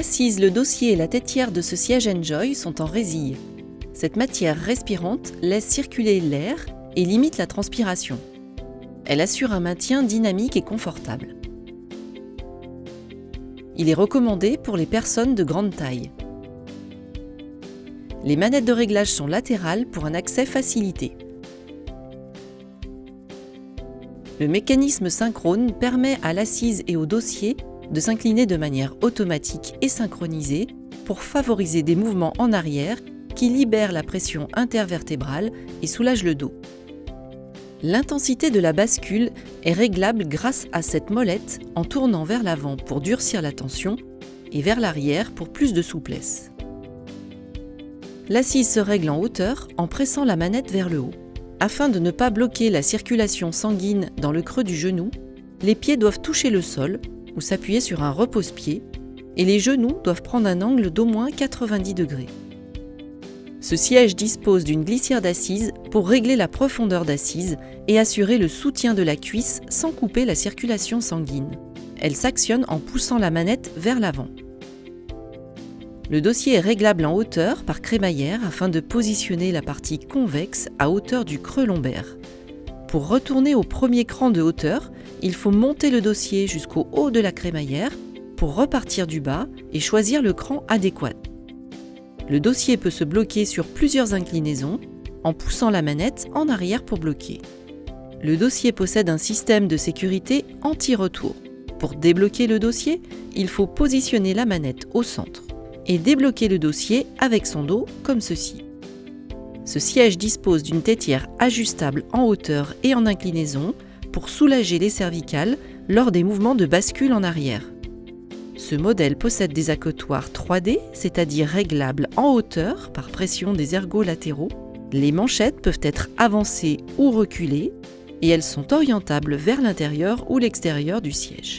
L'assise, le dossier et la têtière de ce siège Enjoy sont en résille. Cette matière respirante laisse circuler l'air et limite la transpiration. Elle assure un maintien dynamique et confortable. Il est recommandé pour les personnes de grande taille. Les manettes de réglage sont latérales pour un accès facilité. Le mécanisme synchrone permet à l'assise et au dossier de s'incliner de manière automatique et synchronisée pour favoriser des mouvements en arrière qui libèrent la pression intervertébrale et soulagent le dos. L'intensité de la bascule est réglable grâce à cette molette en tournant vers l'avant pour durcir la tension et vers l'arrière pour plus de souplesse. L'assise se règle en hauteur en pressant la manette vers le haut. Afin de ne pas bloquer la circulation sanguine dans le creux du genou, les pieds doivent toucher le sol ou s'appuyer sur un repose-pied et les genoux doivent prendre un angle d'au moins 90 degrés. Ce siège dispose d'une glissière d'assise pour régler la profondeur d'assise et assurer le soutien de la cuisse sans couper la circulation sanguine. Elle s'actionne en poussant la manette vers l'avant. Le dossier est réglable en hauteur par crémaillère afin de positionner la partie convexe à hauteur du creux lombaire. Pour retourner au premier cran de hauteur, il faut monter le dossier jusqu'au haut de la crémaillère pour repartir du bas et choisir le cran adéquat. Le dossier peut se bloquer sur plusieurs inclinaisons en poussant la manette en arrière pour bloquer. Le dossier possède un système de sécurité anti-retour. Pour débloquer le dossier, il faut positionner la manette au centre et débloquer le dossier avec son dos comme ceci. Ce siège dispose d'une têtière ajustable en hauteur et en inclinaison pour soulager les cervicales lors des mouvements de bascule en arrière. Ce modèle possède des accotoirs 3D, c'est-à-dire réglables en hauteur par pression des ergots latéraux. Les manchettes peuvent être avancées ou reculées et elles sont orientables vers l'intérieur ou l'extérieur du siège.